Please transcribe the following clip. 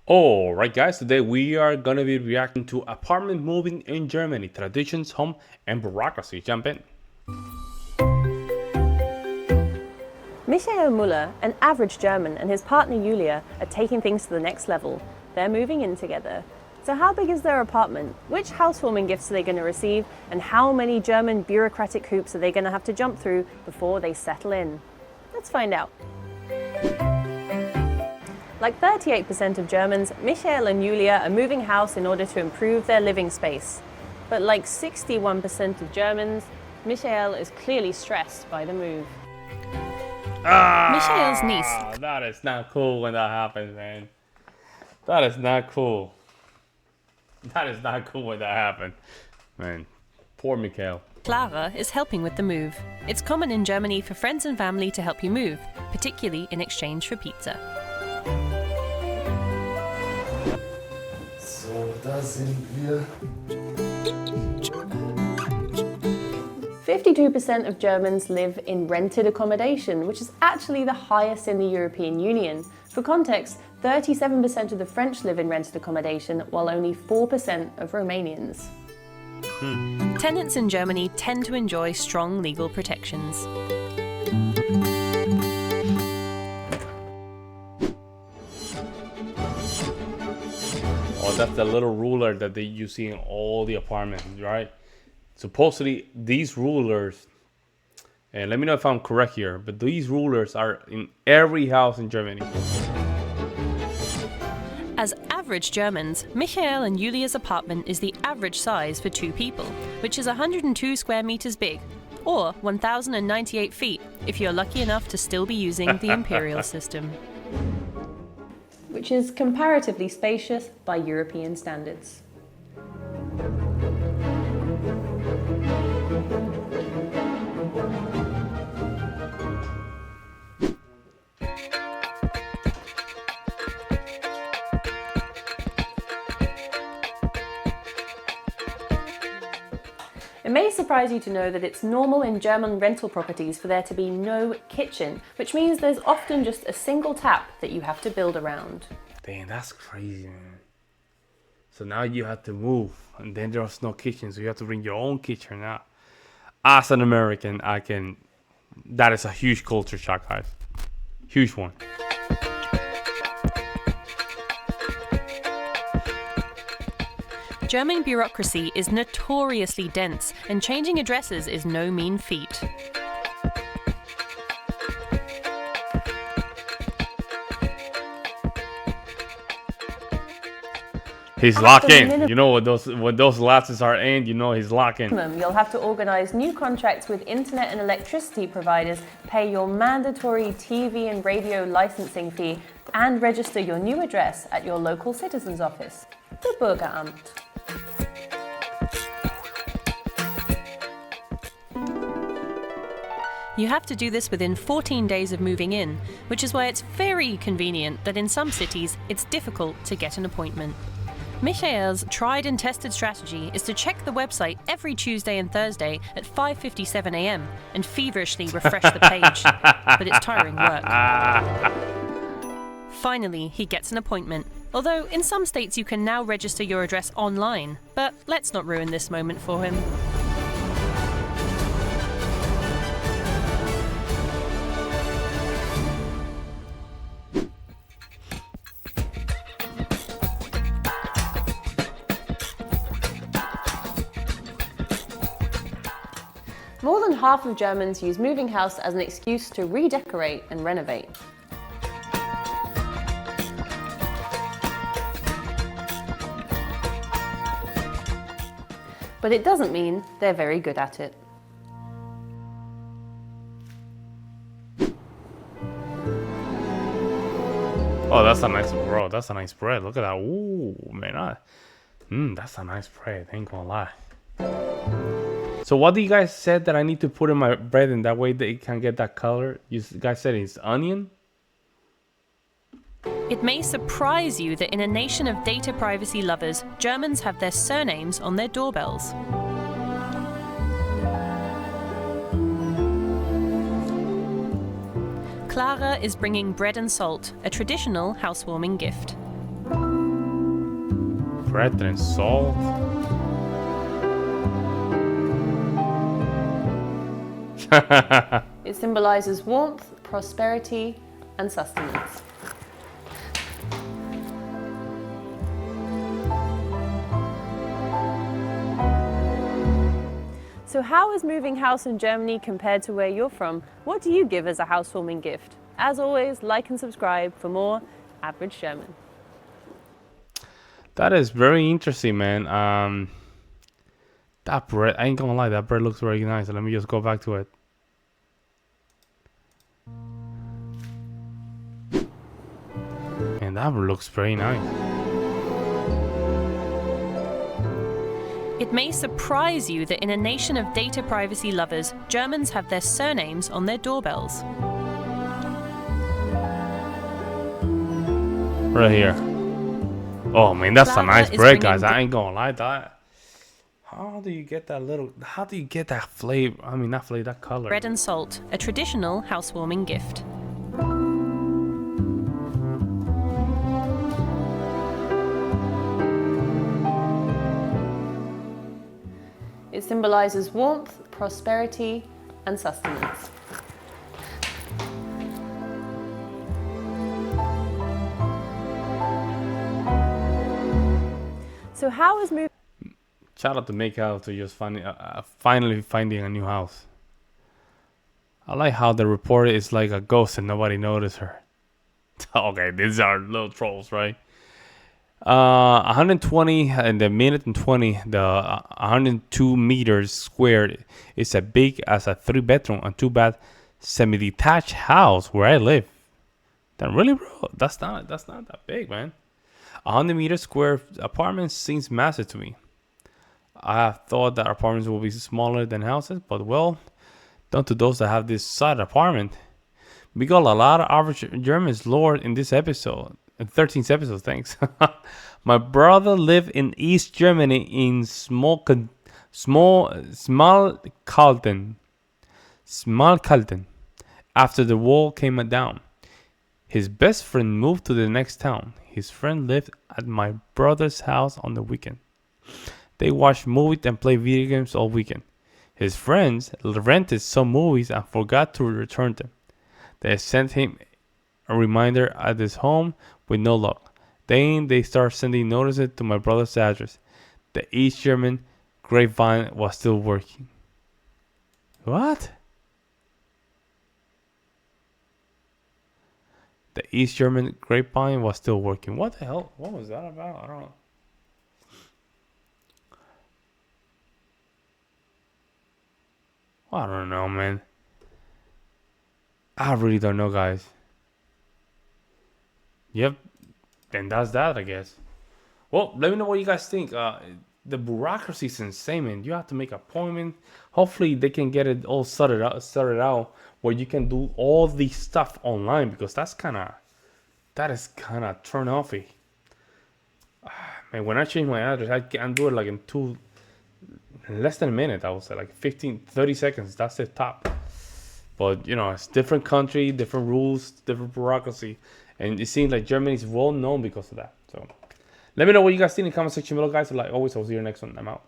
Alright guys, today we are gonna be reacting to apartment moving in Germany, traditions, home, and bureaucracy. Jump in. Michael Müller, an average German, and his partner Julia are taking things to the next level. They're moving in together. So how big is their apartment? Which housewarming gifts are they going to receive? And how many German bureaucratic hoops are they going to have to jump through before they settle in? Let's find out. Like 38% of Germans, Michael and Julia are moving house in order to improve their living space. But like 61% of Germans, Michael is clearly stressed by the move. Michael's niece. That is not cool when that happens, man. That is not cool. That is not cool when that happens. Man, poor Michael. Clara is helping with the move. It's common in Germany for friends and family to help you move, particularly in exchange for pizza. So, da sind wir. 52% of Germans live in rented accommodation, which is actually the highest in the European Union. For context, 37% of the French live in rented accommodation, while only 4% of Romanians. Tenants in Germany tend to enjoy strong legal protections. Oh, that's the little ruler that you see in all the apartments, right? Supposedly, these rulers, and let me know if I'm correct here, but these rulers are in every house in Germany. As average Germans, Michael and Julia's apartment is the average size for two people, which is 102 square meters big, or 1,098 feet if you're lucky enough to still be using the imperial system, which is comparatively spacious by European standards. It may surprise you to know that it's normal in German rental properties for there to be no kitchen, which means there's often just a single tap that you have to build around. Damn, that's crazy, man. So now you have to move, and then there's no kitchen, so you have to bring your own kitchen now. As an American, that is a huge culture shock, guys. Huge one. German bureaucracy is notoriously dense, and changing addresses is no mean feat. He's locked in. You know when those latches are in, you know he's locked in. You'll have to organize new contracts with internet and electricity providers, pay your mandatory TV and radio licensing fee, and register your new address at your local citizen's office, the Bürgeramt. You have to do this within 14 days of moving in, which is why it's very convenient that in some cities it's difficult to get an appointment. Michael's tried and tested strategy is to check the website every Tuesday and Thursday at 5:57 a.m. and feverishly refresh the page, but it's tiring work. Finally, he gets an appointment, although in some states you can now register your address online, but let's not ruin this moment for him. More than half of Germans use moving house as an excuse to redecorate and renovate. But it doesn't mean they're very good at it. Oh, that's a nice, bro. That's a nice bread. Look at that. Ooh, man. That's a nice bread. Ain't gonna lie. So what do you guys said that I need to put in my bread and that way they can get that color? You guys said it's onion? It may surprise you that in a nation of data privacy lovers, Germans have their surnames on their doorbells. Clara is bringing bread and salt, a traditional housewarming gift. Bread and salt. It symbolizes warmth, prosperity, and sustenance. So how is moving house in Germany compared to where you're from? What do you give as a housewarming gift? As always, like and subscribe for more Average German. That is very interesting, man. That bread, I ain't gonna lie, that bread looks very nice. Let me just go back to it. And that looks very nice. It may surprise you that in a nation of data privacy lovers, Germans have their surnames on their doorbells. Right here. Oh man, that's a Clara nice is bread, bringing guys. I ain't gonna lie, that. How do you get that little? How do you get that flavor? I mean, not flavor, that color. Bread and salt, a traditional housewarming gift. It symbolizes warmth, prosperity, and sustenance. So how is moving? Shout out to Make Out to just finally finding a new house. I like how the reporter is like a ghost and nobody noticed her. Okay, these are little trolls, right? 120 in the minute and 20, the 102 meters squared is as big as a 3-bedroom and 2-bath semi-detached house where I live. Then really, bro, that's not that big, man. 100 meters square apartment seems massive to me. I have thought that apartments will be smaller than houses, but well, down to those that have this side apartment. We got a lot of average Germans Lord in this episode. 13th episode, thanks. My brother lived in East Germany in Smalkalden. After the wall came down, his best friend moved to the next town. His friend lived at my brother's house on the weekend. They watched movies and played video games all weekend. His friends rented some movies and forgot to return them. They sent him a reminder at his home with no luck. Then they start sending notices to my brother's address. The East German grapevine was still working. What? The East German grapevine was still working. What the hell? What was that about? I don't know. I don't know, man. I really don't know, guys. Yep. Then that's that, I guess. Well, let me know what you guys think. The bureaucracy is insane, man. You have to make an appointment. Hopefully, they can get it all sorted out where you can do all the stuff online, because that is kind of turn offy. Man, when I change my address, I can do it like in less than a minute. I would say like 30 seconds. That's the top. But you know, it's different country, different rules, different bureaucracy, and it seems like Germany is well known because of that. So let me know what you guys think in the comment section below, guys. So like always, I'll see you next one. I'm out.